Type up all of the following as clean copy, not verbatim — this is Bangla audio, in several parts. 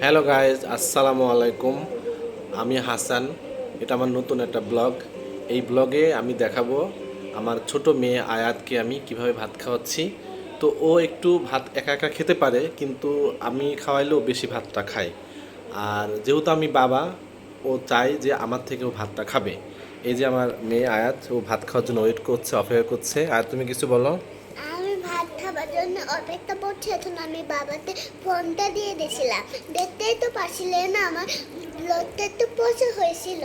হ্যালো গাইজ, আসসালামু আলাইকুম। আমি হাসান। এটা আমার নতুন একটা ব্লগ। এই ব্লগে আমি দেখাবো আমার ছোট মেয়ে আয়াতকে আমি কিভাবে ভাত খাওয়াচ্ছি। তো ও একটু ভাত একা একা খেতে পারে, কিন্তু আমি খাওয়াইলেও বেশি ভাতটা খায়। আর যেহেতু আমি বাবা, ও চাই যে আমার থেকেও ভাতটা খাবে। এই যে আমার মেয়ে আয়াত, ও ভাত খাওয়ার জন্য ওয়েট করছে, অপেক্ষা করছে। আর তুমি কিছু বলো। আমি ভাত খাবার জন্য অপেক্ষা করছি। এখন আমি বাবাকে ফোনটা দিয়ে দিয়েছিলাম। দেখতেই তো পারছিলেন না, আমার ব্লডটা একটু প্রচুর হয়েছিল।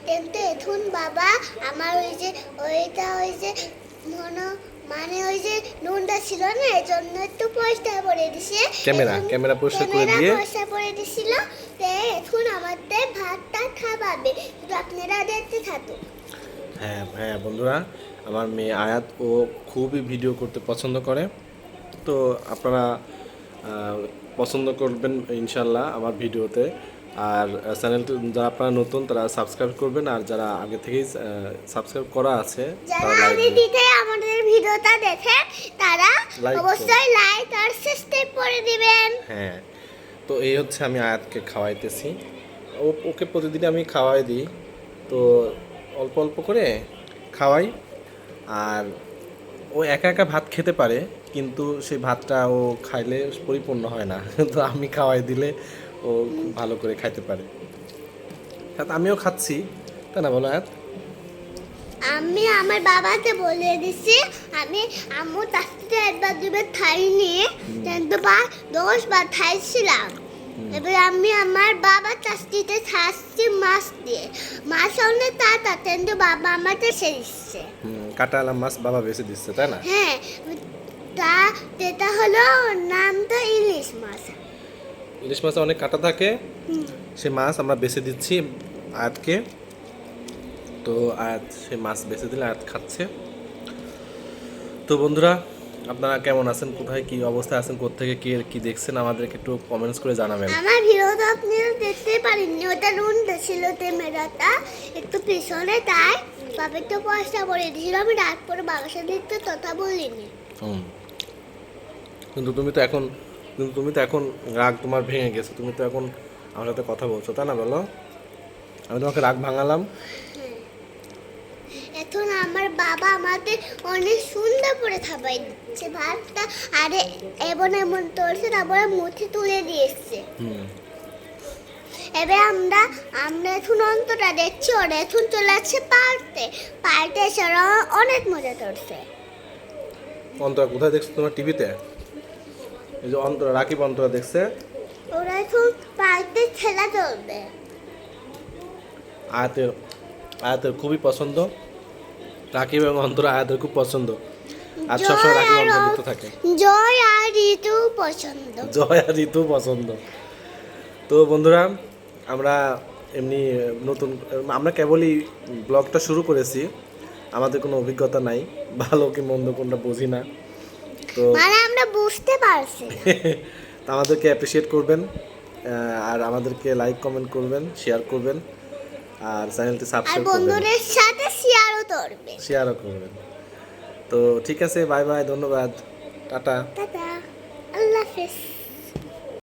কিন্তু এখন বাবা আমার ওই যে মনে মানে ওই যে নুনটা ছিল না, এই জন্য একটু পয়সা করে দিছে। ক্যামেরা পরিষ্কার করে দিয়ে পয়সা করে দিছিল। এখন আমাদের ভাতটা খাওয়াবে, কিন্তু আপনারা দেখতে থাকুন। হ্যাঁ হ্যাঁ বন্ধুরা, আমার মেয়ে আয়াত ও খুবই ভিডিও করতে পছন্দ করে। তো আপনারা পছন্দ করবেন ইনশাল্লাহ আমার ভিডিওতে। আর চ্যানেলটি যারা আপনারা নতুন তারা সাবস্ক্রাইব করবেন, আর যারা আগে থেকেই সাবস্ক্রাইব করা আছে যারা তারা আগে থেকে আমাদের ভিডিওটা দেখে তারা অবশ্যই লাইক আর সাবস্ক্রাইব করে দিবেন। হ্যাঁ, তো এই হচ্ছে আমি আয়াতকে খাওয়াইতেছি। ওকে প্রতিদিন আমি খাওয়াই দিই। তো অল্প অল্প করে খাওয়াই। আর ও একা একা ভাত খেতে পারে, কিন্তু সেই ভাতটা ও খাইলে পরিপূর্ণ হয় না। তো আমি খাওয়াই দিলে ও খুব ভালো করে খাইতে পারে। সাথে আমিও খাচ্ছি, তাই না বলো আয়াত? আমি আমার বাবাকে বলে দিছি আমি আম্মু তাস্তিতে একবার দুবার খাইনি, কিন্তু 10 বার খাইছিলাম। এবার আমি আমার বাবা তাস্তিতে খাচ্ছি মাছ দিয়ে। মাছ অনেক তাড়া, কিন্তু বাবা আমাকে সে দিচ্ছে। কাটা আলা মাছ বাবা বেছে দিচ্ছে, তাই না? হ্যাঁ, তা এটা হলো নাম তো ইলিশ মাছ। ইলিশ মাছে অনেক কাটা থাকে, সে মাছ আমরা বেছে দিচ্ছি আয়াতকে। তো আয়াত সে মাছ বেছে দিলে আয়াত খাচ্ছে। তো বন্ধুরা, আপনারা কেমন আছেন, কোথায় কি অবস্থায় আছেন, কোত্থেকে কে কি দেখছেন, আমাদেরকে একটু কমেন্টস করে জানাবেন। আমার ভিডিওটা আপনি দেখতে পারেননি, ওটা রুনটা ছিল ক্যামেরাটা একটু পিছনে, তাই বাবা একটু পয়সা করে দিয়েছিল। আমি রাত পরে বাবার সাথে একটু কথা বলিনি। কিন্তু তুমি তো এখন রাগ তোমার ভেঙে গেছে। তুমি তো এখন আমার সাথে কথা বলছো, তাই না বলো? আমি তোমাকে রাগ ভাঙালাম। এখন আমার বাবা আমাকে অনেক সুন্দর করে খাবাই দিচ্ছে ভাতটা। আরে এমন এমন তোলছে, তারপরে মুঠি তুলে দিয়েছে। এবার আমরা এখন অন্তটা দেখছি, ওরা এখন চলে আসছে পার্টে এসে ওরা অনেক মজা করছে। অন্তরা কোথায় দেখছো তোমার টিভিতে? এই যে অন্তরা, রাকিব অন্তরা দেখছে। ওরা এখন পার্কে খেলা চলবে। আয়াতের আয়াতের খুবই পছন্দ। রাকিব এবং অন্তরা আয়াতের খুব পছন্দ। আর সবসময় রাকিব অন্তরা লিখতে থাকে। জয় আর ঋতু পছন্দ। জয় আর ঋতু পছন্দ। তো বন্ধুরা, আমরা এমনি নতুন, আমরা কেবলই ব্লগটা শুরু করেছি। আমাদের কোনো অভিজ্ঞতা নাই, ভালো কি মন্দ কোনটা বুঝি না। তো মানে আমরা বুঝতে পারছি। তো আমাদেরকে অ্যাপ্রিসিয়েট করবেন, আর আমাদেরকে লাইক কমেন্ট করবেন, শেয়ার করবেন, আর চ্যানেলটি আর সাবস্ক্রাইব করবেন, বন্ধুদের সাথে শেয়ারও করবেন। তো ঠিক আছে, বাই বাই, ধন্যবাদ, টাটা। টাটা, আল্লাহ হাফেজ।